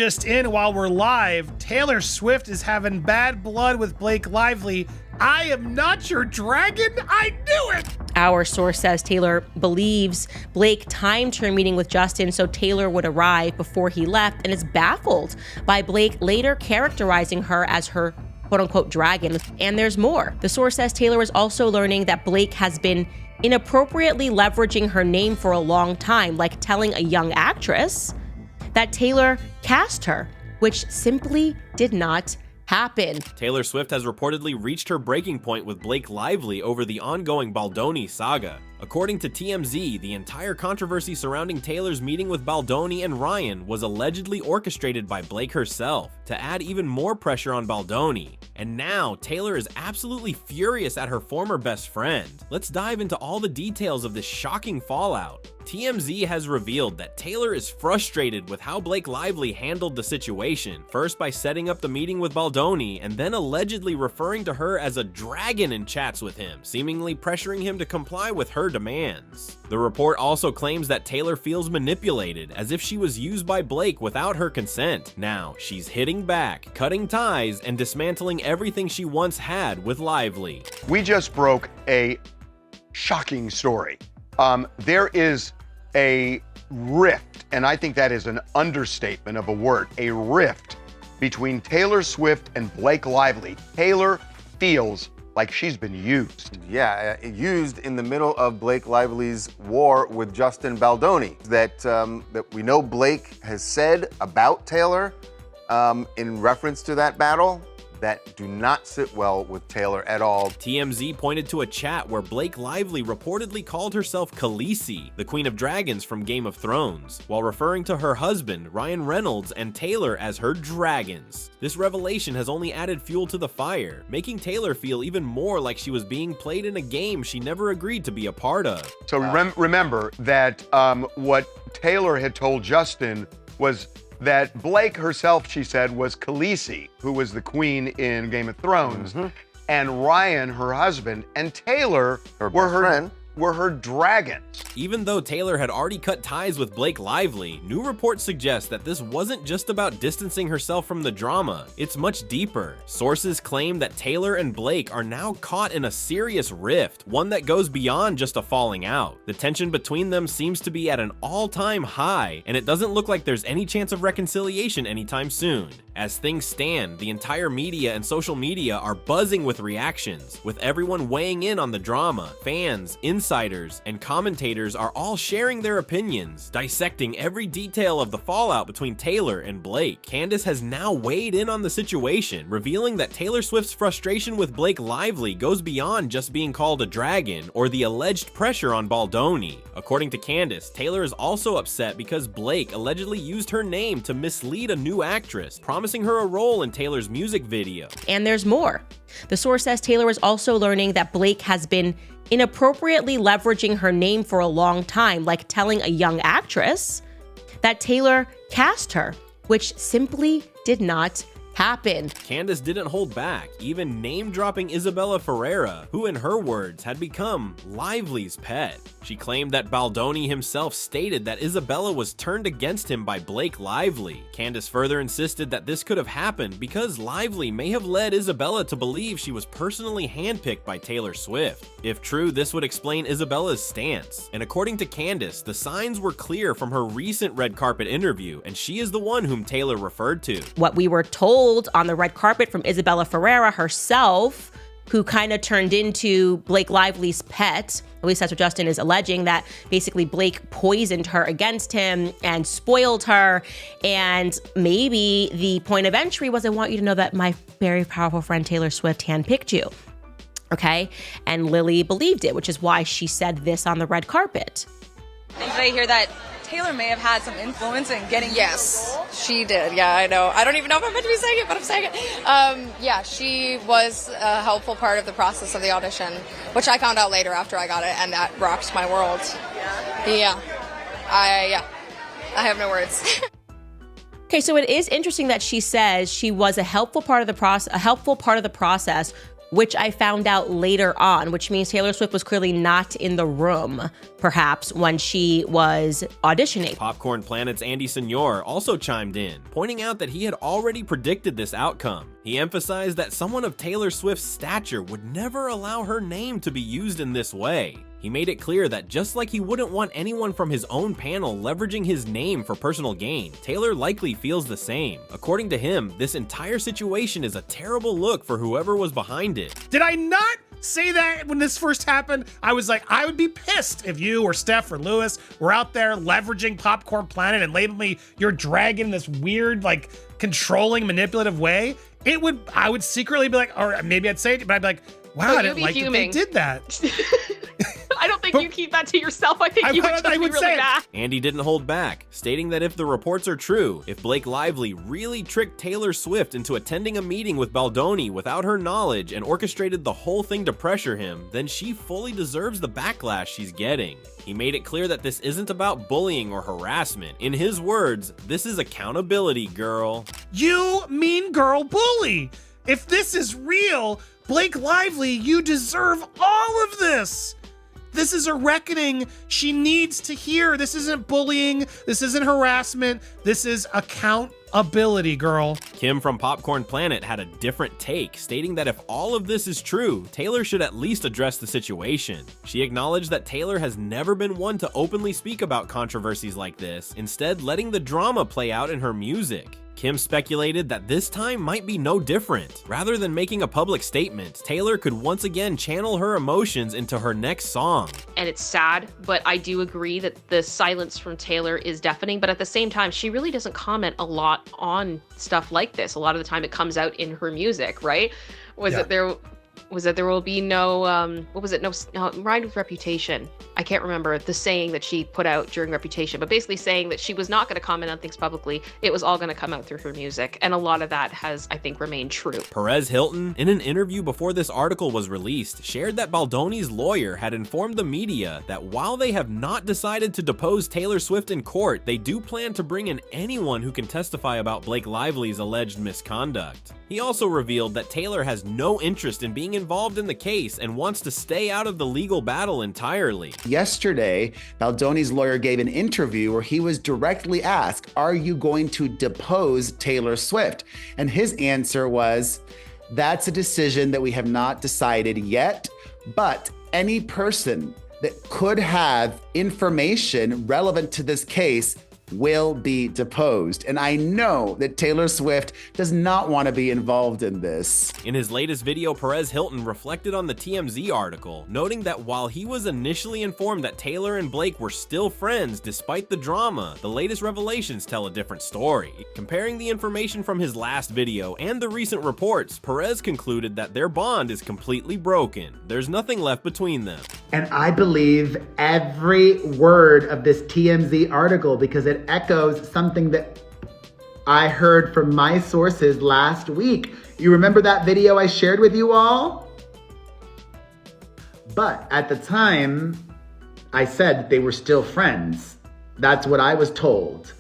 just in while we're live. Taylor Swift is having bad blood with Blake Lively. I am not your dragon. I knew it. Our source says Taylor believes Blake timed her meeting with Justin so Taylor would arrive before he left, and is baffled by Blake later characterizing her as her quote-unquote dragon. And there's more. The source says Taylor is also learning that Blake has been inappropriately leveraging her name for a long time, like telling a young actress that Taylor cast her, which simply did not happen. Taylor Swift has reportedly reached her breaking point with Blake Lively over the ongoing Baldoni saga. According to TMZ, the entire controversy surrounding Taylor's meeting with Baldoni and Ryan was allegedly orchestrated by Blake herself to add even more pressure on Baldoni. And now, Taylor is absolutely furious at her former best friend. Let's dive into all the details of this shocking fallout. TMZ has revealed that Taylor is frustrated with how Blake Lively handled the situation, first by setting up the meeting with Baldoni and then allegedly referring to her as a dragon in chats with him, seemingly pressuring him to comply with her demands. The report also claims that Taylor feels manipulated, as if she was used by Blake without her consent. Now, she's hitting back, cutting ties, and dismantling everything she once had with Lively. We just broke a shocking story. There is a rift, and I think that is an understatement of a word, a rift between Taylor Swift and Blake Lively. Taylor feels like she's been used. Yeah, used in the middle of Blake Lively's war with Justin Baldoni. That we know Blake has said about Taylor in reference to that battle that do not sit well with Taylor at all. TMZ pointed to a chat where Blake Lively reportedly called herself Khaleesi, the Queen of Dragons from Game of Thrones, while referring to her husband, Ryan Reynolds, and Taylor as her dragons. This revelation has only added fuel to the fire, making Taylor feel even more like she was being played in a game she never agreed to be a part of. So remember that what Taylor had told Justin was that Blake herself, she said, was Khaleesi, who was the queen in Game of Thrones, and Ryan, her husband, and Taylor were her dragons. Even though Taylor had already cut ties with Blake Lively, new reports suggest that this wasn't just about distancing herself from the drama. It's much deeper. Sources claim that Taylor and Blake are now caught in a serious rift, one that goes beyond just a falling out. The tension between them seems to be at an all-time high, and it doesn't look like there's any chance of reconciliation anytime soon. As things stand, the entire media and social media are buzzing with reactions, with everyone weighing in on the drama. Fans, insiders, and commentators are all sharing their opinions, dissecting every detail of the fallout between Taylor and Blake. Candace has now weighed in on the situation, revealing that Taylor Swift's frustration with Blake Lively goes beyond just being called a dragon or the alleged pressure on Baldoni. According to Candace, Taylor is also upset because Blake allegedly used her name to mislead a new actress, promising her a role in Taylor's music video. And there's more. The source says Taylor is also learning that Blake has been inappropriately leveraging her name for a long time, like telling a young actress that Taylor cast her, which simply did not happen. Candace didn't hold back, even name-dropping Isabella Ferreira, who in her words had become Lively's pet. She claimed that Baldoni himself stated that Isabella was turned against him by Blake Lively. Candace further insisted that this could have happened because Lively may have led Isabella to believe she was personally handpicked by Taylor Swift. If true, this would explain Isabella's stance. And according to Candace, the signs were clear from her recent red carpet interview, and she is the one whom Taylor referred to. What we were told on the red carpet from Isabella Ferreira herself, who kind of turned into Blake Lively's pet, at least that's what Justin is alleging, that basically Blake poisoned her against him and spoiled her. And maybe the point of entry was, I want you to know that my very powerful friend Taylor Swift handpicked you. Okay? And Lily believed it, which is why she said this on the red carpet. Did I hear that Taylor may have had some influence in getting Yes, she did. Yeah, I know. I don't even know if I'm meant to be saying it, but I'm saying it. Yeah, she was a helpful part of the process of the audition, which I found out later after I got it, and that rocked my world. Yeah. I have no words. Okay, so it is interesting that she says she was a helpful part of the process which I found out later on, which means Taylor Swift was clearly not in the room, perhaps, when she was auditioning. Popcorn Planet's Andy Signor also chimed in, pointing out that he had already predicted this outcome. He emphasized that someone of Taylor Swift's stature would never allow her name to be used in this way. He made it clear that just like he wouldn't want anyone from his own panel leveraging his name for personal gain, Taylor likely feels the same. According to him, this entire situation is a terrible look for whoever was behind it. Did I not say that when this first happened? I was like, I would be pissed if you or Steph or Lewis were out there leveraging Popcorn Planet and labeling me your dragon in this weird, like, controlling, manipulative way. I would secretly be like, or maybe I'd say it, but I'd be like, wow, I didn't like that they did that. I don't think you keep that to yourself. I think you would just be really mad. Andy didn't hold back, stating that if the reports are true, if Blake Lively really tricked Taylor Swift into attending a meeting with Baldoni without her knowledge and orchestrated the whole thing to pressure him, then she fully deserves the backlash she's getting. He made it clear that this isn't about bullying or harassment. In his words, this is accountability, girl. You mean girl bully. If this is real, Blake Lively, you deserve all of this. This is a reckoning she needs to hear. This isn't bullying. This isn't harassment. This is accountability, girl. Kim from Popcorn Planet had a different take, stating that if all of this is true, Taylor should at least address the situation. She acknowledged that Taylor has never been one to openly speak about controversies like this, instead letting the drama play out in her music. Kim speculated that this time might be no different. Rather than making a public statement, Taylor could once again channel her emotions into her next song. And it's sad, but I do agree that the silence from Taylor is deafening, but at the same time, she really doesn't comment a lot on stuff like this. A lot of the time it comes out in her music, right? There will be no, no, rhymed with Reputation. I can't remember the saying that she put out during Reputation, but basically saying that she was not going to comment on things publicly. It was all going to come out through her music. And a lot of that has, I think, remained true. Perez Hilton, in an interview before this article was released, shared that Baldoni's lawyer had informed the media that while they have not decided to depose Taylor Swift in court, they do plan to bring in anyone who can testify about Blake Lively's alleged misconduct. He also revealed that Taylor has no interest in being involved in the case and wants to stay out of the legal battle entirely. Yesterday, Baldoni's lawyer gave an interview where he was directly asked, "Are you going to depose Taylor Swift?" And his answer was, "That's a decision that we have not decided yet, but any person that could have information relevant to this case will be deposed." And I know that Taylor Swift does not want to be involved in this. In his latest video, Perez Hilton reflected on the TMZ article, noting that while he was initially informed that Taylor and Blake were still friends despite the drama, the latest revelations tell a different story. Comparing the information from his last video and the recent reports, Perez concluded that their bond is completely broken. There's nothing left between them. And I believe every word of this TMZ article because it echoes something that I heard from my sources last week. You remember that video I shared with you all? But at the time, I said they were still friends. That's what I was told.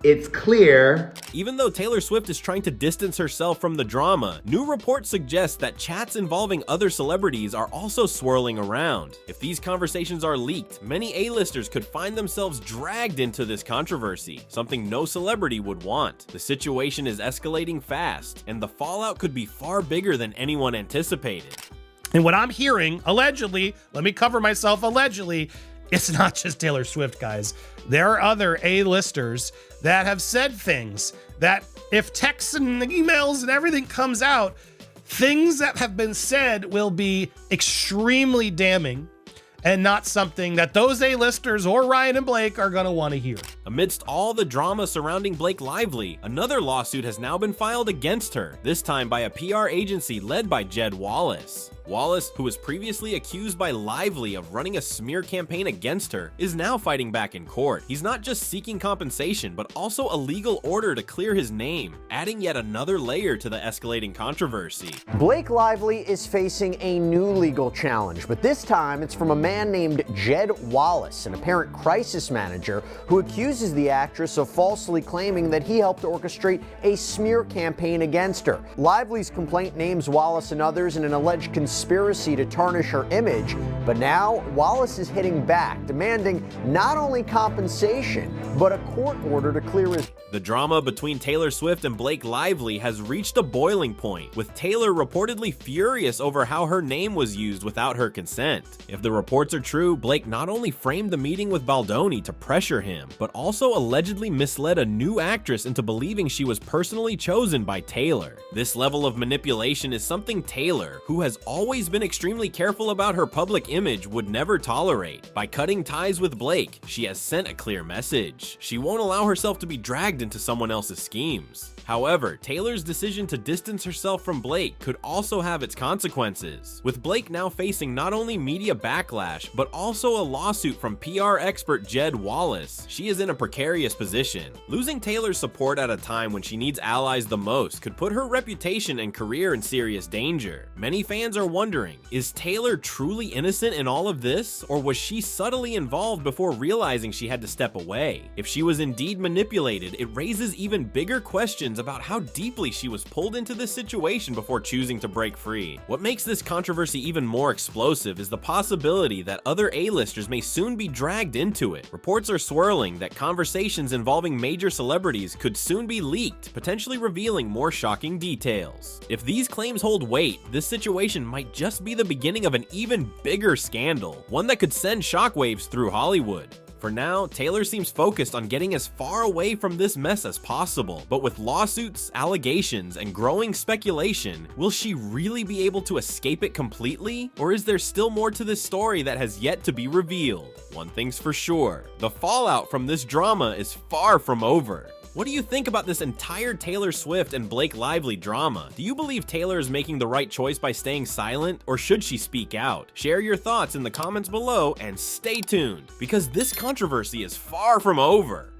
It's clear. Even though Taylor Swift is trying to distance herself from the drama, new reports suggest that chats involving other celebrities are also swirling around. If these conversations are leaked, many A-listers could find themselves dragged into this controversy, something no celebrity would want. The situation is escalating fast, and the fallout could be far bigger than anyone anticipated. And what I'm hearing, allegedly, let me cover myself, allegedly, it's not just Taylor Swift, guys. There are other A-listers that have said things that if texts and emails and everything comes out, things that have been said will be extremely damning and not something that those A-listers or Ryan and Blake are going to want to hear. Amidst all the drama surrounding Blake Lively, another lawsuit has now been filed against her, this time by a PR agency led by Jed Wallace. Wallace, who was previously accused by Lively of running a smear campaign against her, is now fighting back in court. He's not just seeking compensation, but also a legal order to clear his name, adding yet another layer to the escalating controversy. Blake Lively is facing a new legal challenge, but this time it's from a man named Jed Wallace, an apparent crisis manager who accused accuses the actress of falsely claiming that he helped orchestrate a smear campaign against her. Lively's complaint names Wallace and others in an alleged conspiracy to tarnish her image, but now Wallace is hitting back, demanding not only compensation, but a court order to clear his... The drama between Taylor Swift and Blake Lively has reached a boiling point, with Taylor reportedly furious over how her name was used without her consent. If the reports are true, Blake not only framed the meeting with Baldoni to pressure him, but also allegedly misled a new actress into believing she was personally chosen by Taylor. This level of manipulation is something Taylor, who has always been extremely careful about her public image, would never tolerate. By cutting ties with Blake, she has sent a clear message. She won't allow herself to be dragged into someone else's schemes. However, Taylor's decision to distance herself from Blake could also have its consequences, with Blake now facing not only media backlash, but also a lawsuit from PR expert Jed Wallace. She is in a precarious position. Losing Taylor's support at a time when she needs allies the most could put her reputation and career in serious danger. Many fans are wondering, is Taylor truly innocent in all of this, or was she subtly involved before realizing she had to step away? If she was indeed manipulated, it raises even bigger questions about how deeply she was pulled into this situation before choosing to break free. What makes this controversy even more explosive is the possibility that other A-listers may soon be dragged into it. Reports are swirling that conversations involving major celebrities could soon be leaked, potentially revealing more shocking details. If these claims hold weight, this situation might just be the beginning of an even bigger scandal, one that could send shockwaves through Hollywood. For now, Taylor seems focused on getting as far away from this mess as possible, but with lawsuits, allegations, and growing speculation, will she really be able to escape it completely? Or is there still more to this story that has yet to be revealed? One thing's for sure, the fallout from this drama is far from over. What do you think about this entire Taylor Swift and Blake Lively drama? Do you believe Taylor is making the right choice by staying silent, or should she speak out? Share your thoughts in the comments below and stay tuned, because this controversy is far from over.